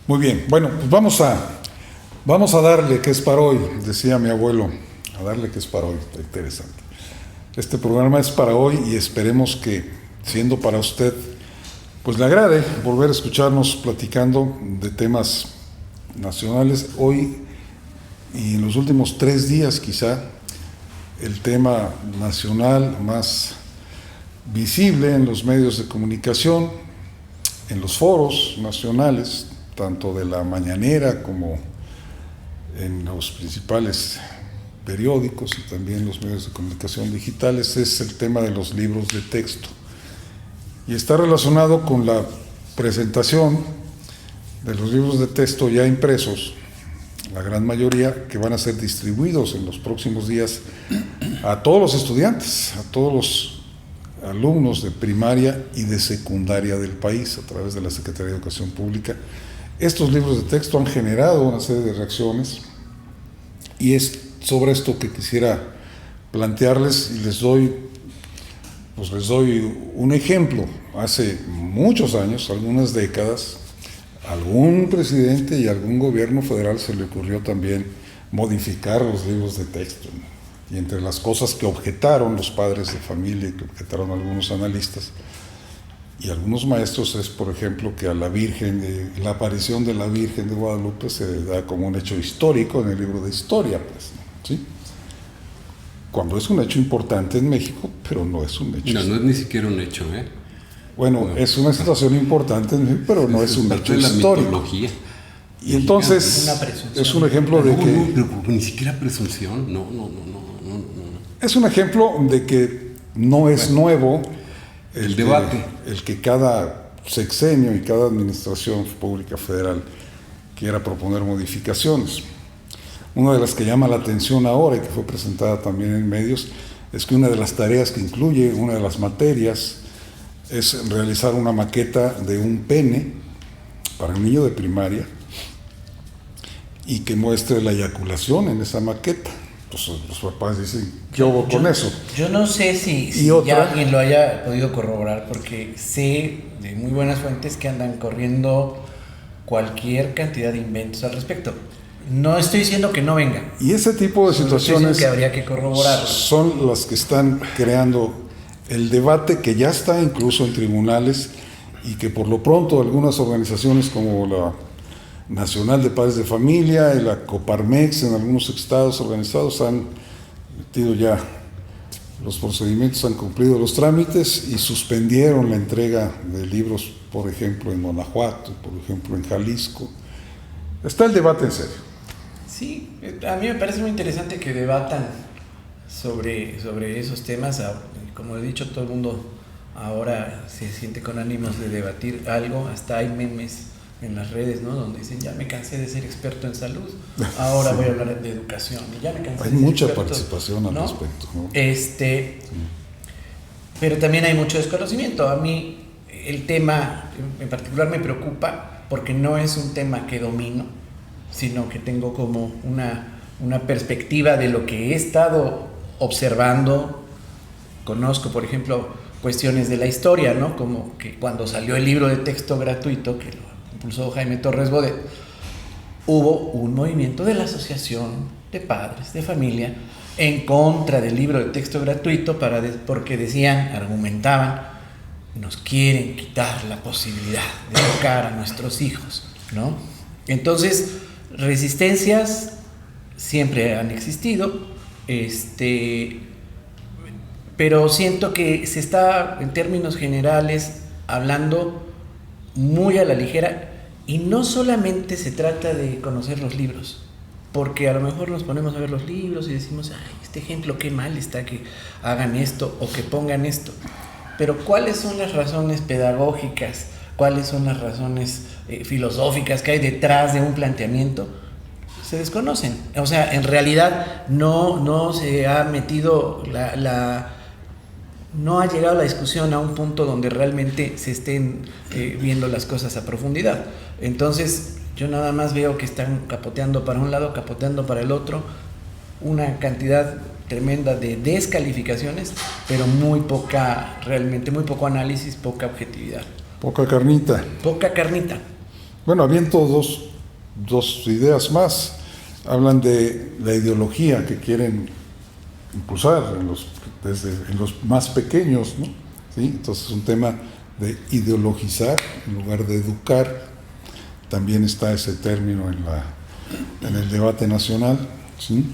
Muy bien, bueno, pues vamos a darle que es para hoy, decía mi abuelo, a darle que es para hoy, está interesante. Este programa es para hoy y esperemos que, siendo para usted, pues le agrade volver a escucharnos platicando de temas nacionales. Hoy y en los últimos 3 días quizá, el tema nacional más visible en los medios de comunicación, en los foros nacionales, tanto de la mañanera como en los principales periódicos y también los medios de comunicación digitales, es el tema de los libros de texto. Y está relacionado con la presentación de los libros de texto ya impresos, la gran mayoría, que van a ser distribuidos en los próximos días a todos los estudiantes, a todos los alumnos de primaria y de secundaria del país, a través de la Secretaría de Educación Pública. Estos libros de texto han generado una serie de reacciones y es sobre esto que quisiera plantearles y les doy un ejemplo. Hace muchos años, algunas décadas, algún presidente y algún gobierno federal se le ocurrió también modificar los libros de texto, ¿no? Y entre las cosas que objetaron los padres de familia y que objetaron algunos analistas y algunos maestros es, por ejemplo, que a la aparición de la Virgen de Guadalupe se da como un hecho histórico en el libro de historia, pues, ¿sí? Cuando es un hecho importante en México, pero no es un hecho. No es ni siquiera un hecho, ¿eh? Bueno, no. Es una situación importante en México, pero no es un hecho histórico. Mitología. Y entonces es un ejemplo de que... Pero ni siquiera presunción, no. Es un ejemplo de que no es nuevo el debate. El que cada sexenio y cada administración pública federal quiera proponer modificaciones. Una de las que llama la atención ahora y que fue presentada también en medios es que una de las tareas que incluye, una de las materias, es realizar una maqueta de un pene para un niño de primaria y que muestre la eyaculación en esa maqueta. Pues los papás dicen, ¿qué hago con eso? Yo no sé si ya alguien lo haya podido corroborar, porque sé de muy buenas fuentes que andan corriendo cualquier cantidad de inventos al respecto. No estoy diciendo que no vengan. Y ese tipo de situaciones que habría que corroborar son las que están creando el debate que ya está incluso en tribunales y que por lo pronto algunas organizaciones como la Nacional de Padres de Familia y la Coparmex en algunos estados organizados han metido ya los procedimientos, han cumplido los trámites y suspendieron la entrega de libros, por ejemplo, en Guanajuato, por ejemplo, en Jalisco. Está el debate en serio. Sí, a mí me parece muy interesante que debatan sobre esos temas. Como he dicho, todo el mundo ahora se siente con ánimos de debatir algo, hasta hay memes en las redes, ¿no? Donde dicen, ya me cansé de ser experto en salud, ahora sí. Voy a hablar de educación, y ya me cansé hay de ser mucha experto, participación al ¿no? respecto, ¿no? Sí. Pero también hay mucho desconocimiento. A mí el tema en particular me preocupa porque no es un tema que domino, sino que tengo como una perspectiva de lo que he estado observando. Conozco, por ejemplo, cuestiones de la historia, ¿no? Como que cuando salió el libro de texto gratuito, que lo impulsó Jaime Torres Bodet, hubo un movimiento de la Asociación de Padres de Familia en contra del libro de texto gratuito porque decían, argumentaban, nos quieren quitar la posibilidad de educar a nuestros hijos, ¿no? Entonces, resistencias siempre han existido, pero siento que se está, en términos generales, hablando muy a la ligera, y no solamente se trata de conocer los libros, porque a lo mejor nos ponemos a ver los libros y decimos, ay, este ejemplo qué mal está que hagan esto o que pongan esto, pero ¿cuáles son las razones pedagógicas? ¿Cuáles son las razones filosóficas que hay detrás de un planteamiento? Se desconocen. O sea, en realidad no se ha metido no ha llegado la discusión a un punto donde realmente se estén viendo las cosas a profundidad. Entonces, yo nada más veo que están capoteando para un lado, capoteando para el otro, una cantidad tremenda de descalificaciones, pero realmente muy poco análisis, poca objetividad. Poca carnita. Poca carnita. Bueno, aviento dos ideas más. Hablan de la ideología que quieren impulsar en los más pequeños, ¿no? ¿Sí? Entonces es un tema de ideologizar en lugar de educar. También está ese término en el debate nacional, ¿sí?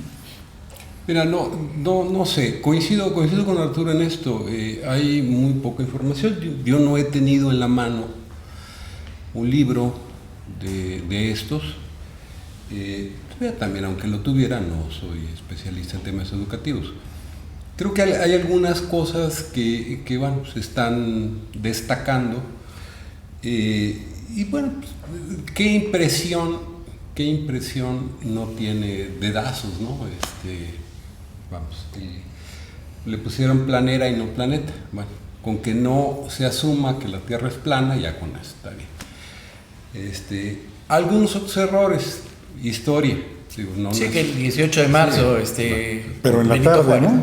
Mira, no sé, coincido con Arturo en esto. Hay muy poca información. Yo no he tenido en la mano un libro de estos. También, aunque lo tuviera, no soy especialista en temas educativos. Creo que hay algunas cosas que bueno, se están destacando. Y bueno, qué impresión no tiene dedazos, ¿no? Le pusieron planera y no planeta. Bueno, con que no se asuma que la Tierra es plana, ya con eso está bien. Algunos otros errores, historia. Digo, no, sí, que el 18 de marzo, pero en la Benito tarde, Juárez, ¿no?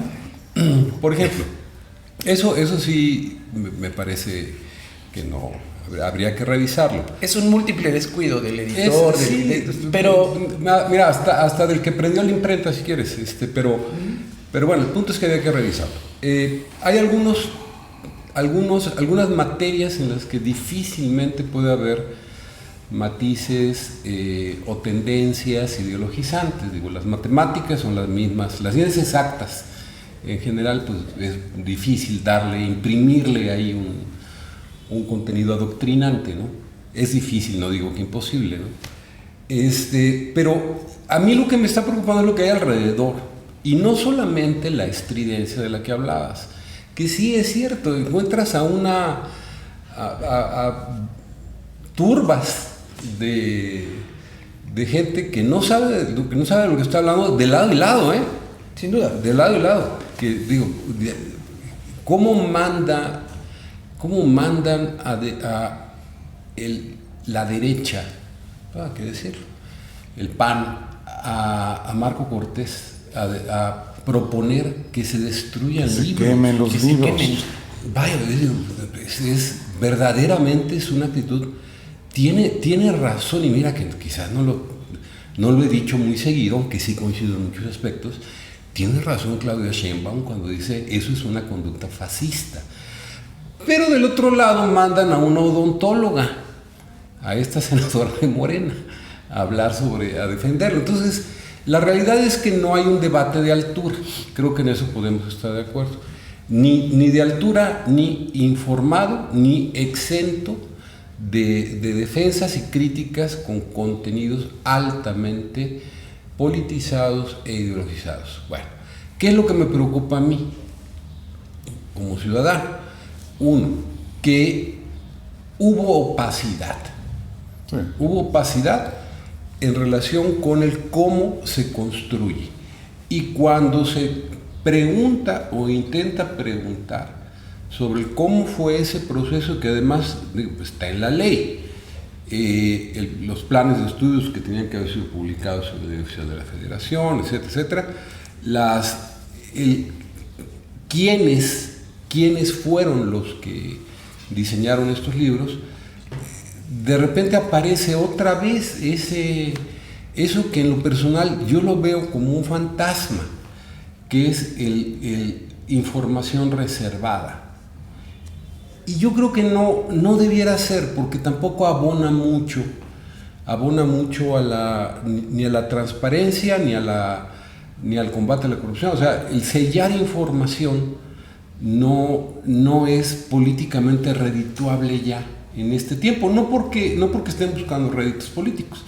Por ejemplo, eso sí me parece que no, habría que revisarlo. Es un múltiple descuido del editor, pero mira, hasta del que prendió la imprenta, si quieres, pero bueno, el punto es que había que revisarlo. Hay algunas materias en las que difícilmente puede haber matices o tendencias ideologizantes. Digo, las matemáticas son las mismas, las ciencias exactas en general, pues es difícil imprimirle ahí un contenido adoctrinante, ¿no? Es difícil, no digo que imposible, ¿no? Pero a mí lo que me está preocupando es lo que hay alrededor, y no solamente la estridencia de la que hablabas, que sí es cierto, encuentras a turbas de gente que no sabe de lo que está hablando, de lado y lado, sin duda, de lado y lado, que digo, ¿cómo mandan la derecha, qué decirlo, el PAN, a Marco Cortés a proponer que se destruyan libros, quemen los libros? Vaya, verdaderamente es una actitud. Tiene razón, y mira que quizás no lo he dicho muy seguido, aunque sí coincido en muchos aspectos. Tiene razón Claudia Sheinbaum cuando dice eso es una conducta fascista. Pero del otro lado mandan a una odontóloga, a esta senadora de Morena, a defenderlo. Entonces, la realidad es que no hay un debate de altura. Creo que en eso podemos estar de acuerdo. Ni de altura, ni informado, ni exento de defensas y críticas con contenidos altamente politizados e ideologizados. Bueno, ¿qué es lo que me preocupa a mí como ciudadano? Uno, que hubo opacidad. Sí. Hubo opacidad en relación con el cómo se construye. Y cuando se pregunta o intenta preguntar sobre cómo fue ese proceso, que además está en la ley, los planes de estudios que tenían que haber sido publicados en la Universidad de la Federación, etcétera, quiénes fueron los que diseñaron estos libros. De repente aparece otra vez eso que en lo personal yo lo veo como un fantasma, que es el información reservada. Y yo creo que no debiera ser, porque tampoco abona mucho ni a la transparencia ni al combate a la corrupción. O sea, el sellar información no es políticamente redituable ya en este tiempo, no porque estén buscando réditos políticos,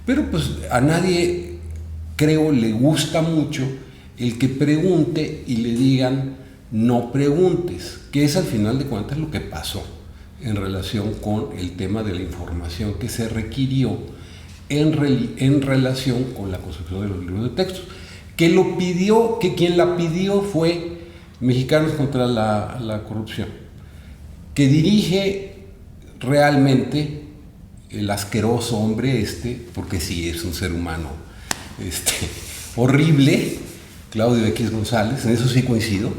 pero pues a nadie, creo, le gusta mucho el que pregunte y le digan no preguntes, que es al final de cuentas lo que pasó en relación con el tema de la información que se requirió en relación con la construcción de los libros de textos, que quien la pidió fue Mexicanos contra la Corrupción, que dirige realmente el asqueroso hombre porque sí es un ser humano horrible, Claudio X González, en eso sí coincido.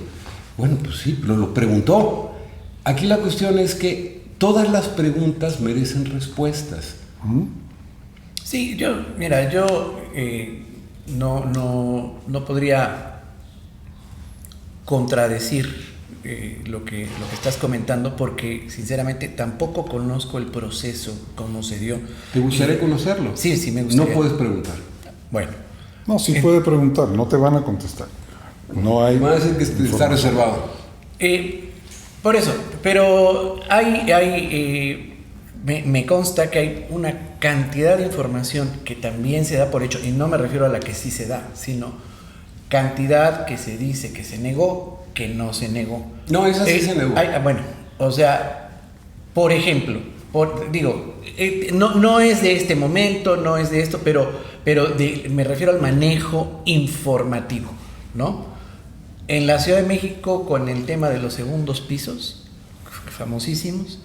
Bueno, pues sí, pero lo preguntó. Aquí la cuestión es que todas las preguntas merecen respuestas. Sí, yo no podría contradecir lo que estás comentando, porque sinceramente tampoco conozco el proceso, cómo se dio. ¿Te gustaría conocerlo? Sí, me gustaría. No puedes preguntar. Bueno. No, sí puede preguntar, no te van a contestar. No hay. Van a decir que está reservado. Por eso, pero me consta que hay una cantidad de información que también se da por hecho, y no me refiero a la que sí se da, sino cantidad que se dice que se negó, que no se negó. No, esa sí se negó. Bueno, o sea, por ejemplo, no es de este momento, no es de esto, pero me refiero al manejo informativo, ¿no? En la Ciudad de México, con el tema de los segundos pisos, famosísimos,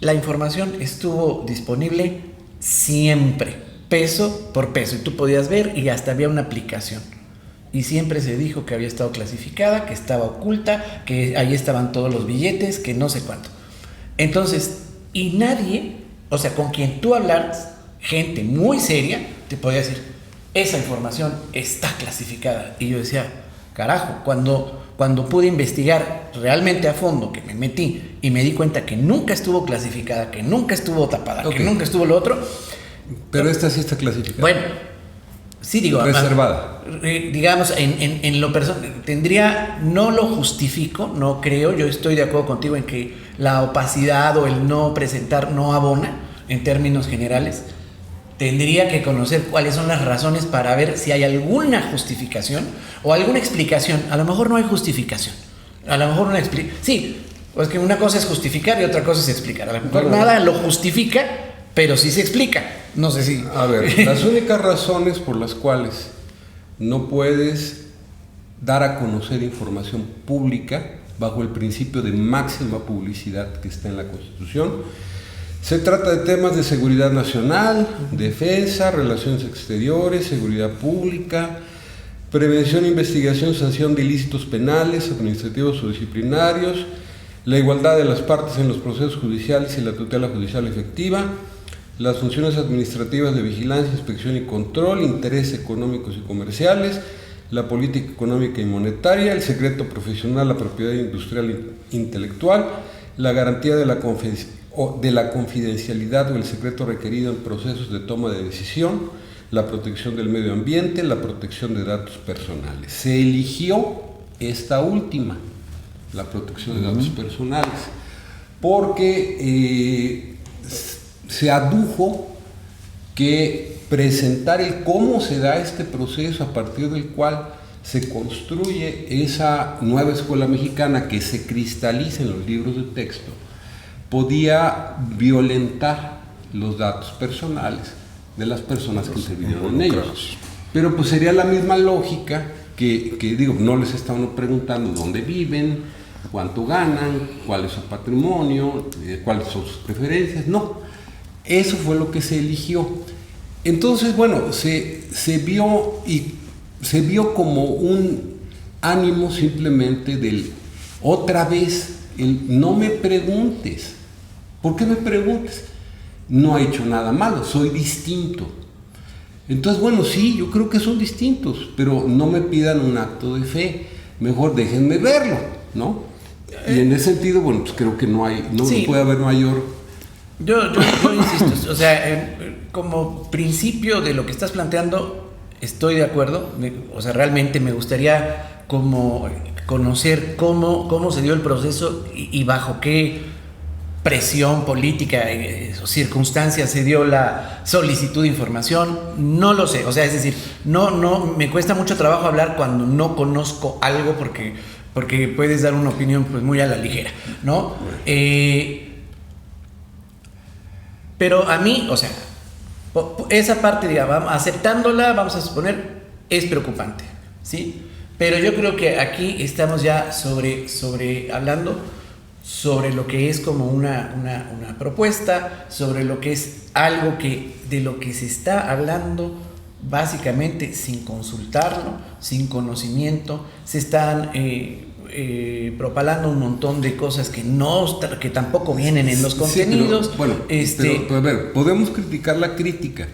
la información estuvo disponible siempre, peso por peso, y tú podías ver, y hasta había una aplicación. Y siempre se dijo que había estado clasificada, que estaba oculta, que ahí estaban todos los billetes, que no sé cuánto. Entonces, y nadie, o sea, con quien tú hablaras, gente muy seria, te podía decir, esa información está clasificada. Y yo decía, carajo, cuando pude investigar realmente a fondo, que me metí y me di cuenta que nunca estuvo clasificada, que nunca estuvo tapada, que nunca estuvo lo otro. Pero esta sí está clasificada. Bueno, sí, digo, reservada. Digamos, en lo personal, no lo justifico, no creo, yo estoy de acuerdo contigo en que la opacidad o el no presentar no abona en términos generales. Tendría que conocer cuáles son las razones para ver si hay alguna justificación o alguna explicación. A lo mejor no hay justificación. A lo mejor sí, pues que una cosa es justificar y otra cosa es explicar. A lo mejor nada lo justifica, pero sí se explica. No sé si... A ver, las únicas razones por las cuales no puedes dar a conocer información pública bajo el principio de máxima publicidad que está en la Constitución, se trata de temas de seguridad nacional, defensa, relaciones exteriores, seguridad pública, prevención, investigación, sanción de ilícitos penales, administrativos o disciplinarios, la igualdad de las partes en los procesos judiciales y la tutela judicial efectiva, las funciones administrativas de vigilancia, inspección y control, intereses económicos y comerciales, la política económica y monetaria, el secreto profesional, la propiedad industrial e intelectual, la garantía de la confidencialidad o el secreto requerido en procesos de toma de decisión, la protección del medio ambiente, la protección de datos personales. Se eligió esta última, la protección de datos personales, porque se adujo que presentar el cómo se da este proceso a partir del cual se construye esa nueva escuela mexicana que se cristaliza en los libros de texto, podía violentar los datos personales de las personas que intervinieron en ellos. Pero pues sería la misma lógica que digo, no les está uno preguntando dónde viven, cuánto ganan, cuál es su patrimonio, cuáles son sus preferencias. No, eso fue lo que se eligió. Entonces, bueno, se vio como un ánimo simplemente del otra vez, el no me preguntes. ¿Por qué me preguntes? No he hecho nada malo, soy distinto. Entonces, bueno, sí, yo creo que son distintos, pero no me pidan un acto de fe, mejor déjenme verlo, ¿no? Y en ese sentido, bueno, pues creo que no sí, puede haber mayor... Yo insisto, o sea, como principio de lo que estás planteando, estoy de acuerdo, o sea, realmente me gustaría como conocer cómo se dio el proceso y bajo qué presión política o circunstancias se dio la solicitud de información. No lo sé, o sea, es decir, no me cuesta mucho trabajo hablar cuando no conozco algo porque puedes dar una opinión pues muy a la ligera, ¿no? Pero a mí, o sea, esa parte, digamos, aceptándola, vamos a suponer, es preocupante, ¿sí? Pero yo creo que aquí estamos ya hablando sobre lo que es como una propuesta, sobre lo que es algo de lo que se está hablando básicamente sin consultarlo, sin conocimiento, se están propalando un montón de cosas que tampoco vienen en los contenidos. Sí, pero a ver, podemos criticar la crítica,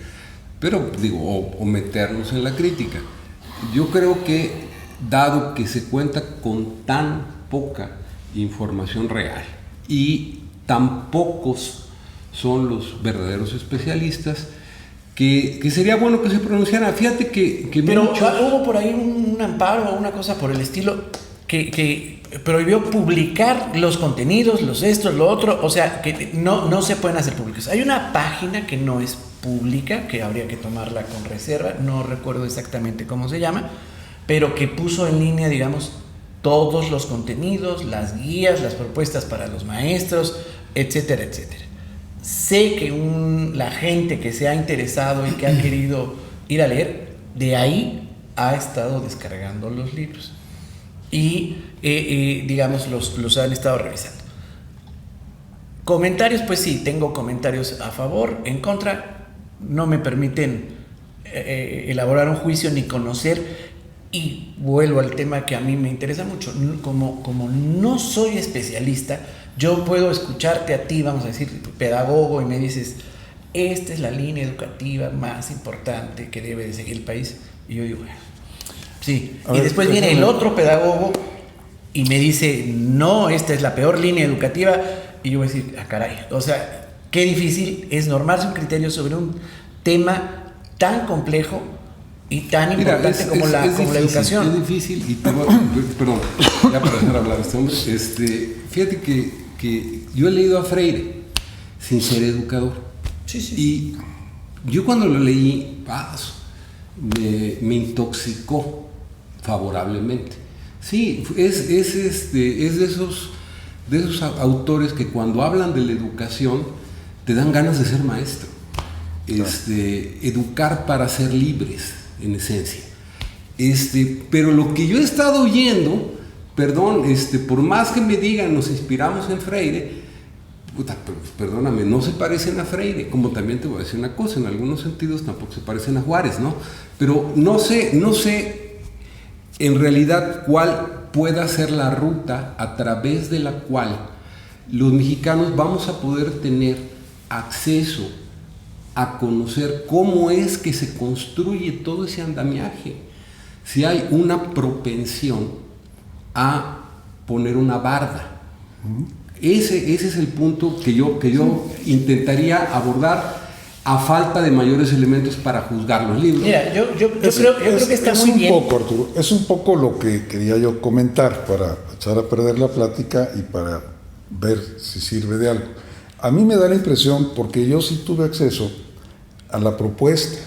pero digo, o meternos en la crítica. Yo creo que, dado que se cuenta con tan poca información real y tan pocos son los verdaderos especialistas, que sería bueno que se pronunciaran. Fíjate que pero hubo por ahí un amparo o una cosa por el estilo que prohibió publicar los contenidos, los estos, lo otro, o sea, que no se pueden hacer públicos. Hay una página que no es pública, que habría que tomarla con reserva, no recuerdo exactamente cómo se llama, pero que puso en línea, digamos, todos los contenidos, las guías, las propuestas para los maestros, etcétera, etcétera. Sé que la gente que se ha interesado y que ha querido ir a leer, de ahí ha estado descargando los libros y digamos los han estado revisando. Comentarios, pues sí, tengo comentarios a favor, en contra, no me permiten elaborar un juicio ni conocer. Y vuelvo al tema que a mí me interesa mucho, como no soy especialista, yo puedo escucharte a ti, vamos a decir, pedagogo, y me dices, esta es la línea educativa más importante que debe de seguir el país, y yo digo, sí, y después viene el otro pedagogo y me dice, no, esta es la peor línea educativa, y yo voy a decir, caray, o sea, qué difícil es normarse un criterio sobre un tema tan complejo y tan importante como la educación. Es difícil, y perdón, ya para dejar hablar a este hombre, fíjate que yo he leído a Freire sin ser educador. Sí. Y yo cuando lo leí, me intoxicó favorablemente. Sí, es de esos autores que cuando hablan de la educación te dan ganas de ser maestro. Educar para ser libres, en esencia. Pero lo que yo he estado oyendo, perdón, por más que me digan, nos inspiramos en Freire, perdóname, no se parecen a Freire, como también te voy a decir una cosa, en algunos sentidos tampoco se parecen a Juárez, ¿no? Pero no sé en realidad cuál pueda ser la ruta a través de la cual los mexicanos vamos a poder tener acceso a conocer cómo es que se construye todo ese andamiaje. Si hay una propensión a poner una barda. Ese es el punto que yo intentaría abordar a falta de mayores elementos para juzgar los libros. Mira, yo creo que está muy bien. Arturo, es un poco lo que quería yo comentar para echar a perder la plática y para ver si sirve de algo. A mí me da la impresión, porque yo sí tuve acceso a la propuesta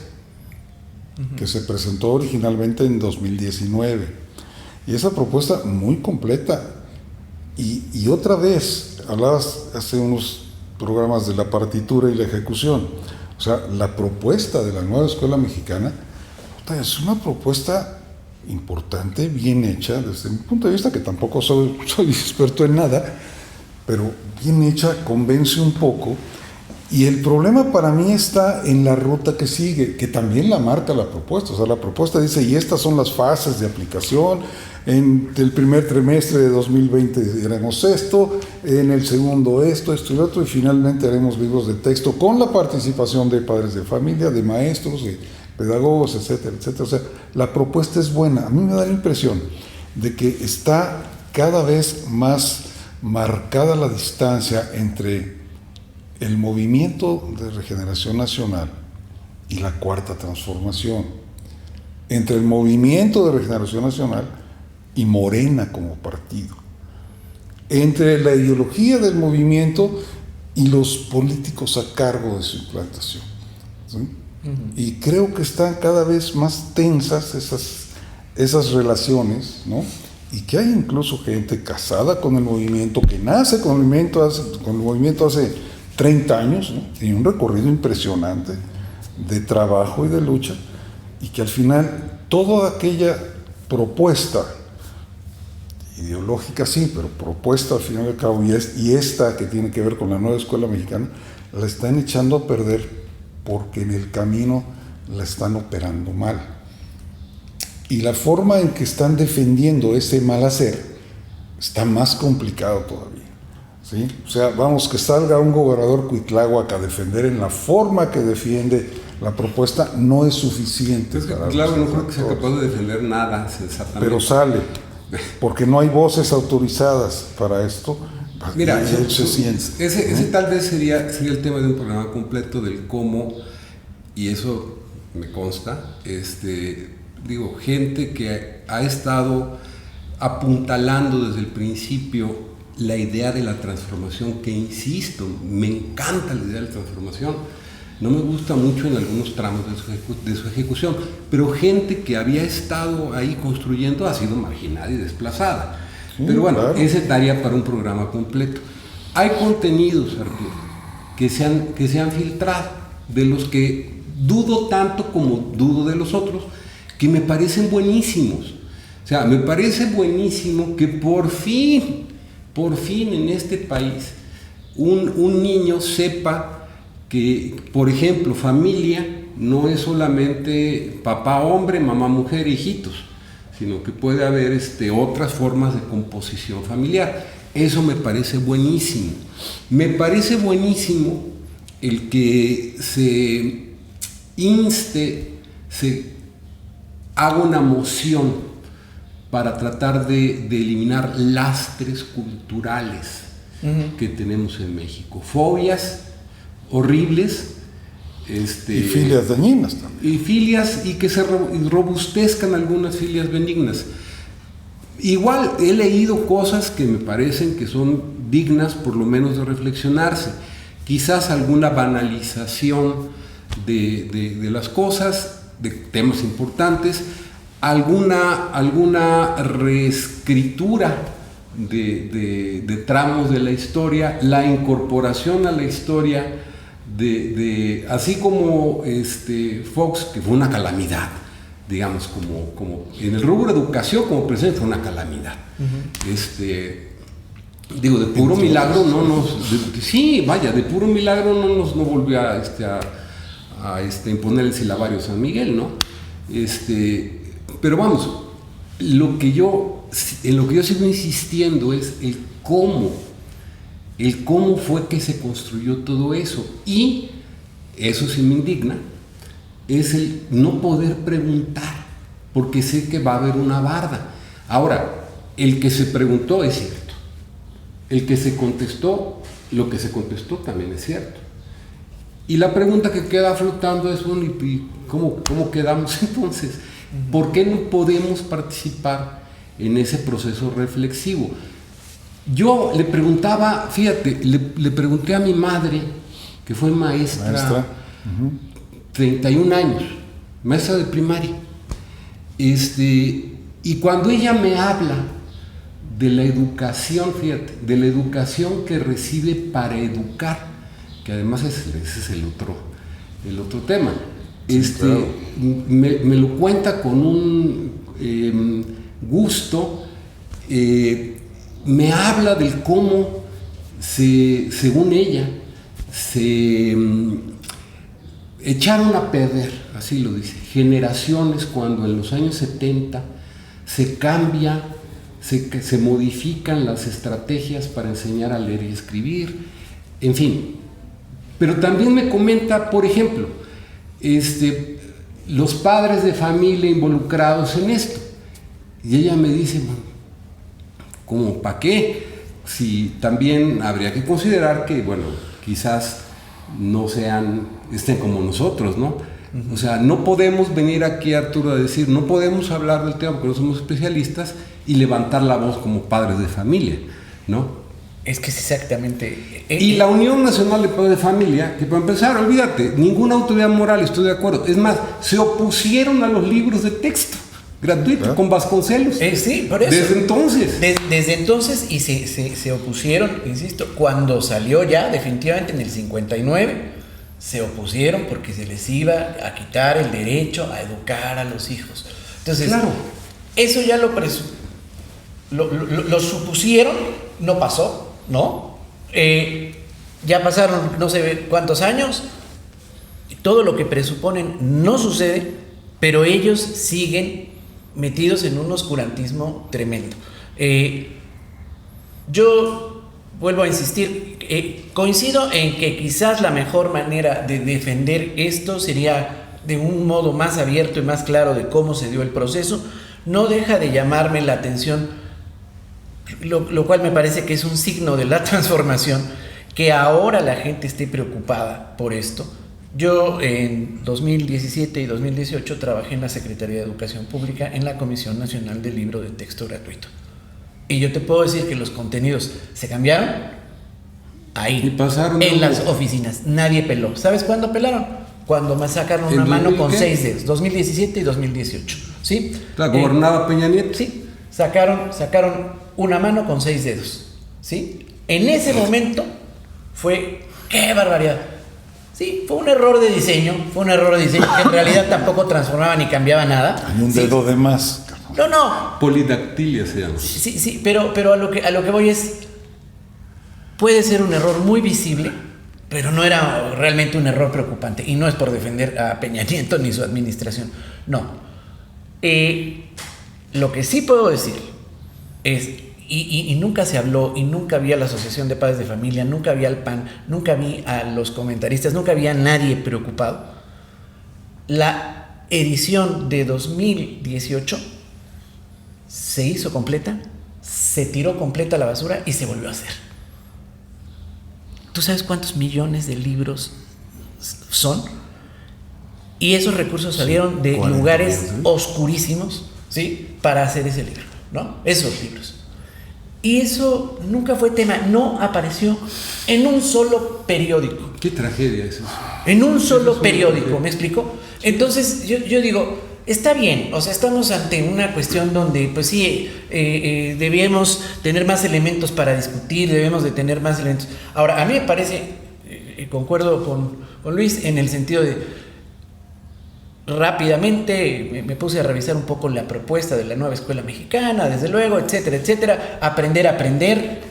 que se presentó originalmente en 2019, y esa propuesta muy completa, y otra vez hablabas hace unos programas de la partitura y la ejecución, o sea, la propuesta de la nueva escuela mexicana es una propuesta importante, bien hecha desde mi punto de vista, que tampoco soy experto en nada, pero bien hecha, convence un poco. Y el problema para mí está en la ruta que sigue, que también la marca la propuesta. O sea, la propuesta dice, y estas son las fases de aplicación, en el primer trimestre de 2020 haremos esto, en el segundo esto y lo otro, y finalmente haremos libros de texto con la participación de padres de familia, de maestros, de pedagogos, etcétera, etcétera. O sea, la propuesta es buena. A mí me da la impresión de que está cada vez más marcada la distancia entre el movimiento de regeneración nacional y la cuarta transformación, entre el movimiento de regeneración nacional y Morena como partido, entre la ideología del movimiento y los políticos a cargo de su implantación, ¿sí? Y creo que están cada vez más tensas esas relaciones, ¿no? Y que hay incluso gente casada con el movimiento, que nace con el movimiento hace 30 años, ¿no? Y un recorrido impresionante de trabajo y de lucha, y que al final toda aquella propuesta ideológica, sí, pero propuesta al final y al cabo, y esta que tiene que ver con la nueva escuela mexicana, la están echando a perder porque en el camino la están operando mal. Y la forma en que están defendiendo ese mal hacer está más complicado todavía. ¿Sí? O sea, vamos, que salga un gobernador Cuitláhuac a defender en la forma que defiende la propuesta no es suficiente. Es que, claro, no creo que sea capaz de defender nada sensatamente. Pero sale, porque no hay voces autorizadas para esto. Mira, se siente. Ese tal vez sería el tema de un programa completo del cómo, y eso me consta, digo, gente que ha estado apuntalando desde el principio la idea de la transformación, que insisto, me encanta la idea de la transformación, no me gusta mucho en algunos tramos de su ejecución, pero gente que había estado ahí construyendo ha sido marginada y desplazada. Pero bueno, claro, ese daría para un programa completo. Hay contenidos, Arturo, que se han filtrado, de los que dudo tanto como dudo de los otros, que me parecen buenísimos. O sea, me parece buenísimo que por fin en este país un niño sepa que, por ejemplo, familia no es solamente papá hombre, mamá mujer, hijitos, sino que puede haber otras formas de composición familiar. Eso me parece buenísimo. Me parece buenísimo el que se inste, se haga una moción para tratar de eliminar lastres culturales que tenemos en México. Fobias horribles. Y filias dañinas también. Y filias, y que se robustezcan algunas filias benignas. Igual he leído cosas que me parecen que son dignas por lo menos de reflexionarse. Quizás alguna banalización de las cosas, de temas importantes, alguna reescritura de tramos de la historia, la incorporación a la historia así como Fox, que fue una calamidad, digamos, como en el rubro de educación como presidente fue una calamidad. Digo, de puro milagro no nos, de puro milagro no volvió a imponer el silabario San Miguel, ¿no? Pero vamos, en lo que yo sigo insistiendo es el cómo fue que se construyó todo eso. Y eso sí me indigna, es el no poder preguntar, porque sé que va a haber una barda. Ahora, el que se preguntó es cierto, el que se contestó, lo que se contestó también es cierto. Y la pregunta que queda flotando es, bueno, ¿y cómo quedamos entonces? ¿Por qué no podemos participar en ese proceso reflexivo? Yo le preguntaba, fíjate, le pregunté a mi madre, que fue maestra. 31 años, maestra de primaria, y cuando ella me habla de la educación, fíjate, de la educación que recibe para educar, que además ese es el otro tema, claro, me lo cuenta con un gusto, me habla del cómo según ella, se echaron a perder, así lo dice, generaciones cuando en los años 70 se cambia, se modifican las estrategias para enseñar a leer y escribir, en fin. Pero también me comenta, por ejemplo, los padres de familia involucrados en esto. Y ella me dice, bueno, ¿cómo para qué? Si también habría que considerar que, bueno, quizás no estén como nosotros, ¿no? O sea, no podemos venir aquí, Arturo, a decir, no podemos hablar del tema porque no somos especialistas y levantar la voz como padres de familia, ¿no? Es que es exactamente... Y la Unión Nacional de Padres de Familia, que para empezar, olvídate, ninguna autoridad moral, estoy de acuerdo. Es más, se opusieron a los libros de texto gratuitos, ¿ah? Con Vasconcelos. Sí, por eso. Desde entonces. Desde entonces, y se opusieron, insisto, cuando salió ya, definitivamente en el 59, se opusieron porque se les iba a quitar el derecho a educar a los hijos. Entonces, claro, eso ya lo supusieron, no pasó, ¿no? Ya pasaron no sé cuántos años, todo lo que presuponen no sucede, pero ellos siguen metidos en un oscurantismo tremendo. Yo vuelvo a insistir, coincido en que quizás la mejor manera de defender esto sería de un modo más abierto y más claro de cómo se dio el proceso. No deja de llamarme la atención, lo cual me parece que es un signo de la transformación, que ahora la gente esté preocupada por esto. Yo en 2017 y 2018 trabajé en la Secretaría de Educación Pública en la Comisión Nacional del Libro de Texto Gratuito. Y yo te puedo decir que los contenidos se cambiaron ahí, y pasaron en las oficinas. Nadie peló. ¿Sabes cuándo pelaron? Cuando me sacaron una mano con 6 dedos, 2017 y 2018. ¿Sí? ¿La gobernaba Peña Nieto? Sí, sacaron una mano con 6 dedos. ¿Sí? En ese momento fue, ¡qué barbaridad! Sí, fue un error de diseño, que en realidad tampoco transformaba ni cambiaba nada. Hay un dedo de más. No. Polidactilia se llama. Sí, pero a lo que voy es, puede ser un error muy visible, pero no era realmente un error preocupante. Y no es por defender a Peña Nieto ni su administración. No. Lo que sí puedo decir es, y nunca se habló, y nunca vi a la Asociación de Padres de Familia, nunca vi al PAN, nunca vi a los comentaristas, nunca vi a nadie preocupado. La edición de 2018 se hizo completa, se tiró completa a la basura y se volvió a hacer. ¿Tú sabes cuántos millones de libros son? Y esos recursos salieron de lugares oscurísimos, ¿sí? Para hacer ese libro, ¿no? Esos libros. Y eso nunca fue tema, no apareció en un solo periódico. Qué tragedia es eso. En un solo periódico, ¿me explico? Entonces yo digo, está bien, o sea, estamos ante una cuestión donde, pues sí, debemos tener más elementos para discutir, debemos de tener más elementos. Ahora, a mí me parece, concuerdo con Luis en el sentido de, rápidamente me puse a revisar un poco la propuesta de la nueva escuela mexicana, desde luego, etcétera, etcétera, aprender a aprender.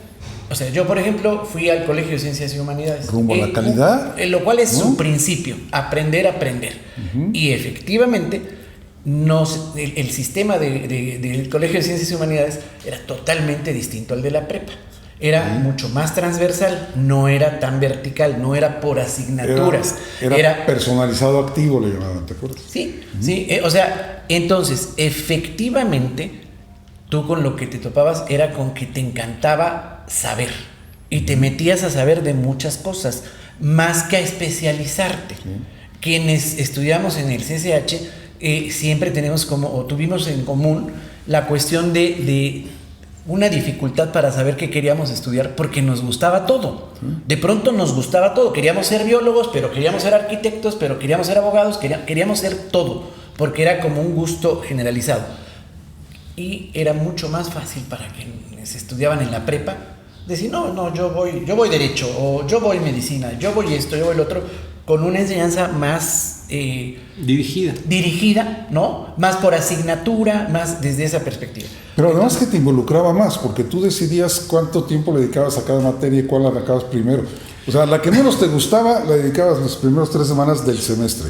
O sea, yo, por ejemplo, fui al Colegio de Ciencias y Humanidades. Rumbo a la calidad. Lo cual es su principio, aprender a aprender. Y efectivamente, el sistema del Colegio de Ciencias y Humanidades era totalmente distinto al de la prepa. Era mucho más transversal, no era tan vertical, no era por asignaturas. Era personalizado activo, le llamaban, ¿te acuerdas? Sí, sí. O sea, entonces, efectivamente, tú con lo que te topabas era con que te encantaba saber. Y te metías a saber de muchas cosas, más que a especializarte. Quienes estudiamos en el CCH, siempre tenemos tuvimos en común la cuestión de una dificultad para saber qué queríamos estudiar, porque nos gustaba todo. De pronto nos gustaba todo. Queríamos ser biólogos, pero queríamos ser arquitectos, pero queríamos ser abogados, queríamos ser todo, porque era como un gusto generalizado. Y era mucho más fácil para quienes estudiaban en la prepa decir, no, yo voy derecho, o yo voy medicina, yo voy esto, yo voy lo otro, con una enseñanza más dirigida, ¿no? Más por asignatura, más desde esa perspectiva. Pero además que te involucraba más, porque tú decidías cuánto tiempo le dedicabas a cada materia y cuál arrancabas primero. O sea, la que menos te gustaba la dedicabas las primeras 3 semanas del semestre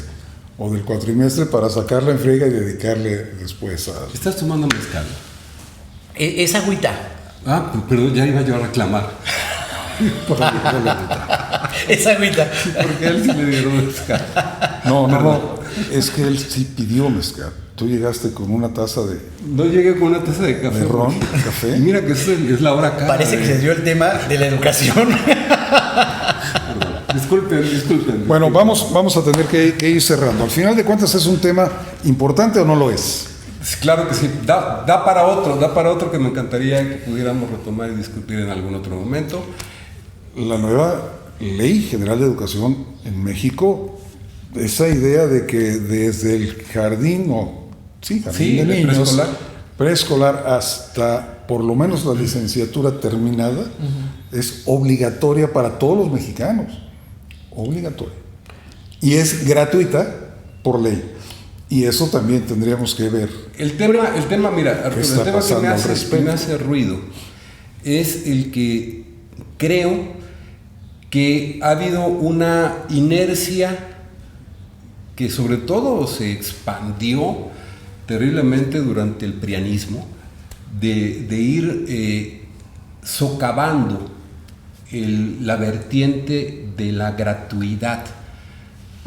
o del cuatrimestre para sacarla en friega y dedicarle después a... ¿Estás tomando mezcal? Es agüita. Perdón, ya iba yo a reclamar. Esa agüita. Porque a él sí le dieron mezcal. No. Es que él sí pidió mezcal. Tú llegaste con una taza de... No llegué con una taza de café. ¿De ron? ¿Café? Y mira que es la hora cara. Parece que se dio el tema de la educación. Disculpen. Bueno, vamos a tener que ir cerrando. Al final de cuentas, ¿es un tema importante o no lo es? Claro que sí, da para otro que me encantaría que pudiéramos retomar y discutir en algún otro momento. La nueva Ley General de Educación en México, esa idea de que desde el jardín de niños, preescolar hasta por lo menos la licenciatura terminada, es obligatoria para todos los mexicanos, obligatoria. Y es gratuita por ley. Y eso también tendríamos que ver. El tema, mira, Arturo, el tema que me hace ruido es el que creo que ha habido una inercia que sobre todo se expandió terriblemente durante el prianismo, de ir socavando la vertiente de la gratuidad.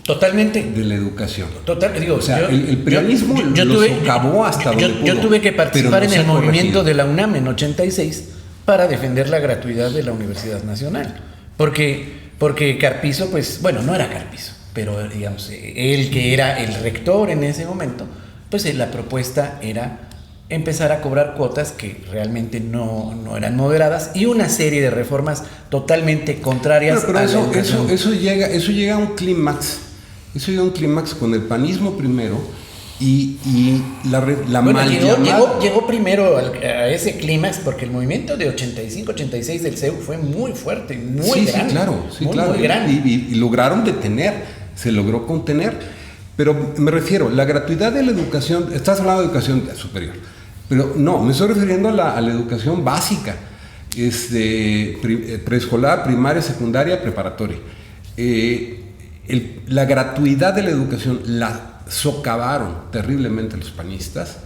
Totalmente. De la educación. Total, digo, o sea, el prianismo lo socavó hasta donde pudo. Yo tuve que participar no en el movimiento de la UNAM en 86 para defender la gratuidad de la Universidad Nacional. Porque Carpizo, pues, bueno, no era Carpizo, pero digamos, él que era el rector en ese momento, pues la propuesta era empezar a cobrar cuotas que realmente no eran moderadas y una serie de reformas totalmente contrarias pero a la educación. Eso llega a un clímax. Eso llega a un clímax con el panismo primero y la mal llamada... Llegó primero a ese clímax porque el movimiento de 85-86 del CEU fue muy fuerte, muy grande. Muy grande. Y lograron detener, se logró contener. Pero me refiero, la gratuidad de la educación, estás hablando de educación superior, pero no, me estoy refiriendo a la educación básica, preescolar, primaria, secundaria, preparatoria. La gratuidad de la educación la socavaron terriblemente los panistas.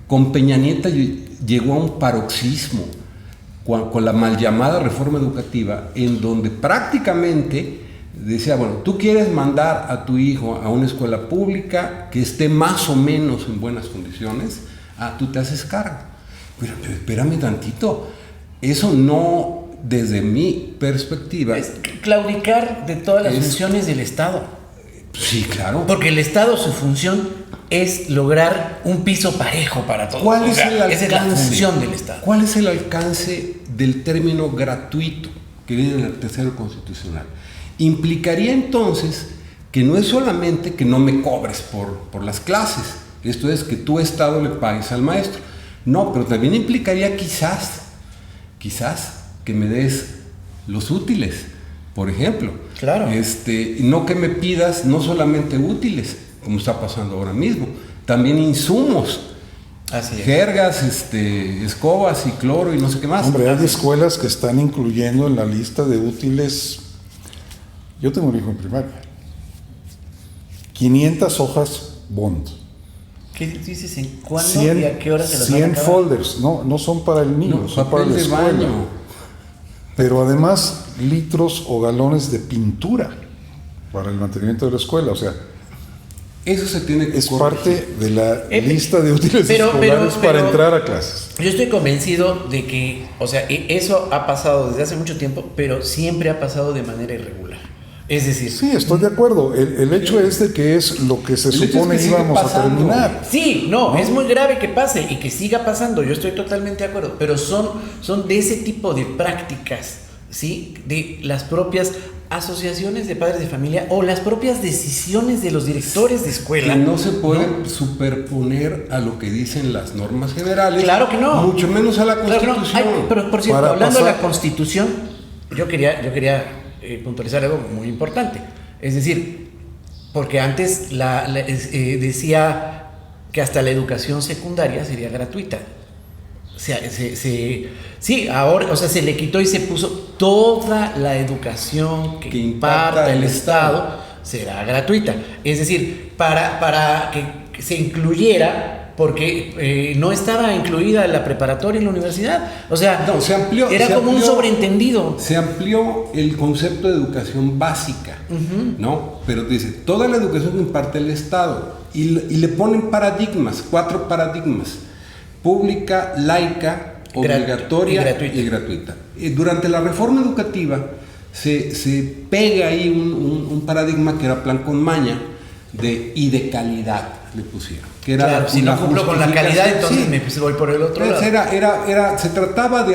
Con Peña Nieto llegó a un paroxismo con la mal llamada reforma educativa, en donde prácticamente decía, bueno, tú quieres mandar a tu hijo a una escuela pública que esté más o menos en buenas condiciones, tú te haces cargo. Pero espérame tantito, eso no... Desde mi perspectiva... Es claudicar de todas las funciones del Estado. Sí, claro. Porque el Estado, su función es lograr un piso parejo para todos. ¿Cuál es el alcance? Esa es la función del Estado. ¿Cuál es el alcance del término gratuito que viene en el tercero constitucional? Implicaría entonces que no es solamente que no me cobres por las clases. Esto es que tu Estado le pagues al maestro. No, pero también implicaría quizás que me des los útiles, por ejemplo. Claro. No que me pidas no solamente útiles, como está pasando ahora mismo, también insumos. Así es. Jergas, escobas y cloro y no sé qué más. Hombre, hay escuelas que están incluyendo en la lista de útiles. Yo tengo un hijo en primaria. 500 hojas Bond. ¿Qué dices? ¿En cuándo y a qué hora se las van a 100 acabar? folders, no son para el niño, No, son para la papel de escuela. baño. Pero además litros o galones de pintura para el mantenimiento de la escuela, o sea, eso se tiene que es corregir. parte de la lista de útiles escolares para entrar a clases. Yo estoy convencido de que, o sea, eso ha pasado desde hace mucho tiempo, pero siempre ha pasado de manera irregular. Es decir, Sí, estoy de acuerdo. El hecho es de que es lo que se El hecho es supone que sigue íbamos a pasando. terminar. sí, no, es muy grave que pase y que siga pasando, yo estoy totalmente de acuerdo, pero son de ese tipo de prácticas, ¿sí? De las propias asociaciones de padres de familia o las propias decisiones de los directores de escuela. Que no se pueden superponer a lo que dicen las normas generales. Claro que no. Mucho menos a la Claro que no. Constitución. Ay, pero por cierto, Para hablando de pasar- la Constitución, yo quería puntualizar algo muy importante. Es decir, porque antes decía que hasta la educación secundaria sería gratuita. O sea, sí, ahora, o sea, se le quitó y se puso toda la educación que imparta el Estado será gratuita. Es decir, para que se incluyera, porque no estaba incluida la preparatoria en la universidad. O sea, No, se amplió. era como un sobreentendido. Se amplió el concepto de educación básica, ¿no? Pero dice, toda la educación que imparte el Estado. Y le ponen paradigmas, 4 paradigmas. Pública, laica, obligatoria y gratuita. Durante la reforma educativa se pega ahí un paradigma que era plan con maña y de calidad le pusieron. Que era Claro, si no cumplo con la calidad, entonces sí. me voy por el otro lado. Se trataba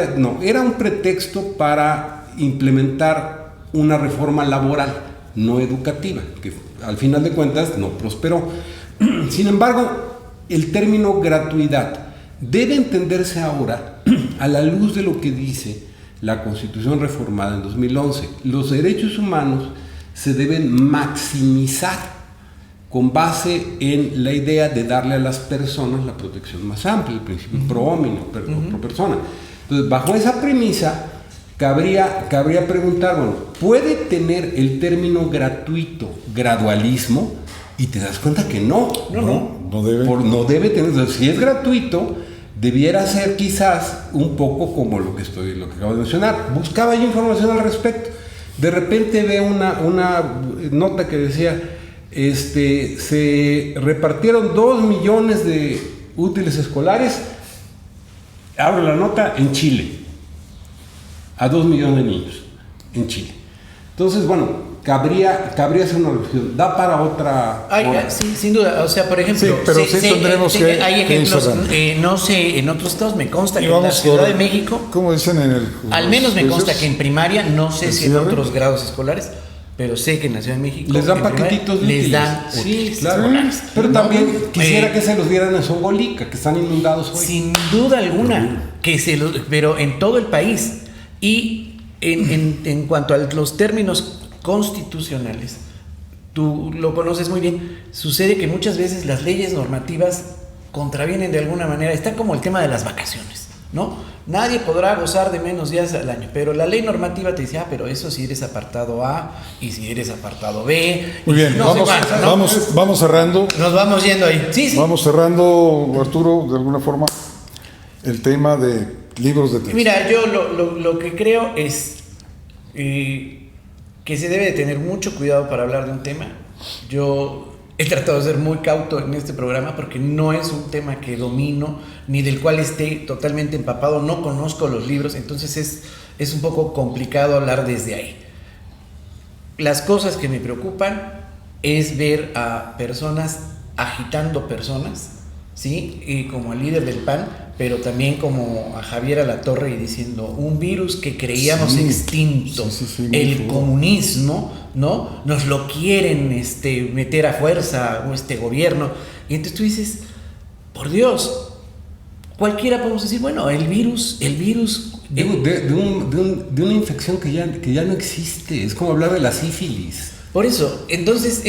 era un pretexto para implementar una reforma laboral, no educativa, que al final de cuentas no prosperó. Sin embargo, el término gratuidad debe entenderse ahora a la luz de lo que dice la Constitución reformada en 2011. Los derechos humanos se deben maximizar con base en la idea de darle a las personas la protección más amplia, el principio pro homine, pro persona. Entonces, bajo esa premisa, cabría preguntar, bueno, ¿puede tener el término gratuito gradualismo? Y te das cuenta que no No debe. no debe tener. Entonces, si es gratuito, debiera ser quizás un poco como lo que acabo de mencionar. Buscaba yo información al respecto. De repente veo una nota que decía, se repartieron 2 millones de útiles escolares, abro la nota, en Chile, a 2 millones de niños, en Chile. Entonces, bueno, cabría hacer una reflexión. Da para otra. Sí, sin duda. O sea, por ejemplo, sí, pero sí tendremos que hay ejemplos. No sé, en otros estados me consta que en la Ciudad de México, ¿cómo dicen en el? Al menos me consta que en primaria, no sé si en otros grados escolares, pero sé que en la Ciudad de México les dan paquetitos de les dan sí, claro. Pero también quisiera que se los dieran en Zongolica, que están inundados hoy. Sin duda alguna, pero en todo el país. Y en cuanto a los términos constitucionales, tú lo conoces muy bien, sucede que muchas veces las leyes normativas contravienen de alguna manera. Está como el tema de las vacaciones, ¿no? Nadie podrá gozar de menos días al año, pero la ley normativa te dice, pero eso si eres apartado A y si eres apartado B. Muy bien, vamos cerrando. Nos vamos yendo ahí. Sí. Vamos cerrando, Arturo, de alguna forma, el tema de libros de texto. Mira, yo lo que creo es que se debe de tener mucho cuidado para hablar de un tema. Yo he tratado de ser muy cauto en este programa porque no es un tema que domino ni del cual esté totalmente empapado, no conozco los libros, entonces es un poco complicado hablar desde ahí. Las cosas que me preocupan es ver a personas agitando personas, ¿sí? Y como el líder del PAN, pero también como a Javier Alatorre y diciendo un virus que creíamos extinto, el comunismo, ¿no? Nos lo quieren meter a fuerza o este gobierno. Y entonces tú dices, por Dios, cualquiera podemos decir, bueno, el virus. Digo, de una infección que ya no existe, es como hablar de la sífilis. Por eso, entonces,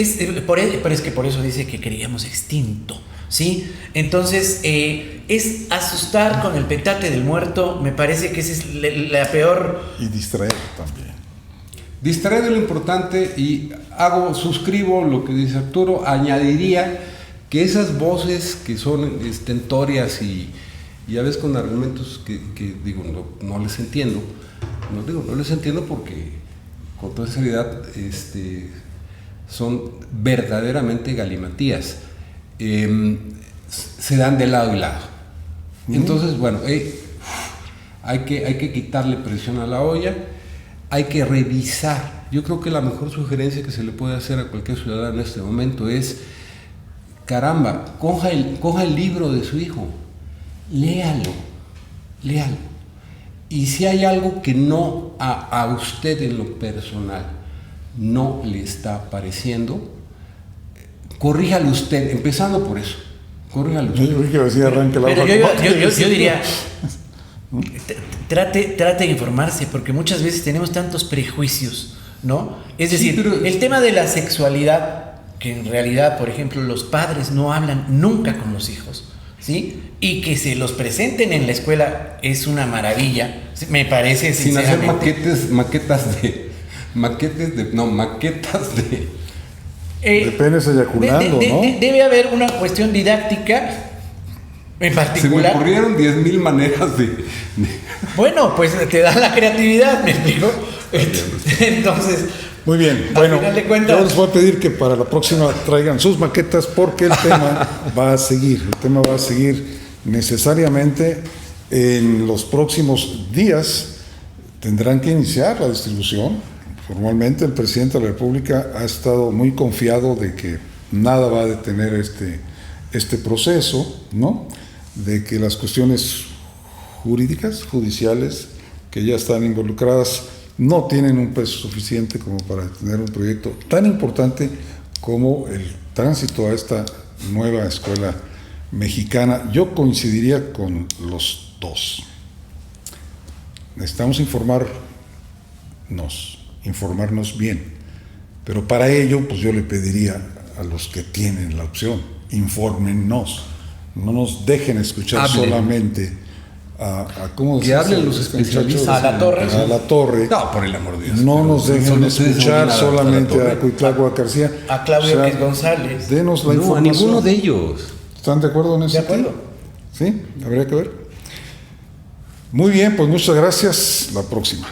pero es que por eso dice que creíamos extinto. ¿Sí? Entonces, es asustar con el petate del muerto, me parece que esa es la peor. Y distraer también. Distraer de lo importante, y suscribo lo que dice Arturo, añadiría que esas voces que son estentorias y a veces con argumentos que digo, no les entiendo, no les entiendo porque con toda seriedad son verdaderamente galimatías. Se dan de lado y lado. Entonces, bueno, hay que quitarle presión a la olla, hay que revisar. Yo creo que la mejor sugerencia que se le puede hacer a cualquier ciudadano en este momento es, caramba, coja el libro de su hijo, léalo. Y si hay algo que no a usted en lo personal no le está pareciendo, corríjalo usted, empezando por eso. Corríjalo usted. Yo dije, decía, arranque la hoja. Yo diría, trate de informarse, porque muchas veces tenemos tantos prejuicios, ¿no? Es decir, el tema de la sexualidad, que en realidad, por ejemplo, los padres no hablan nunca con los hijos, ¿sí? Y que se los presenten en la escuela es una maravilla, me parece, sinceramente. Sin hacer maquetas de penes eyaculando, ¿no? Debe haber una cuestión didáctica en particular. Se me ocurrieron 10,000 maneras de... Bueno, pues te da la creatividad, ¿me explico? Entonces... Muy bien, bueno, yo les voy a pedir que para la próxima traigan sus maquetas porque el tema va a seguir. El tema va a seguir necesariamente en los próximos días. Tendrán que iniciar la distribución. Formalmente el presidente de la República ha estado muy confiado de que nada va a detener este proceso, ¿no? De que las cuestiones judiciales que ya están involucradas no tienen un peso suficiente como para tener un proyecto tan importante como el tránsito a esta nueva escuela mexicana. Yo coincidiría con los dos. Necesitamos informarnos bien, pero para ello pues yo le pediría a los que tienen la opción, infórmennos, no nos dejen escuchar solamente ¿cómo que hablen los especialistas a la torre. No, por el amor de Dios. No nos dejen escuchar solamente a Cuitláhuac García, a Claudio X González. Denos la información. A ninguno de ellos. ¿Están de acuerdo en eso? De acuerdo. Sí, habría que ver. Muy bien, pues muchas gracias. La próxima.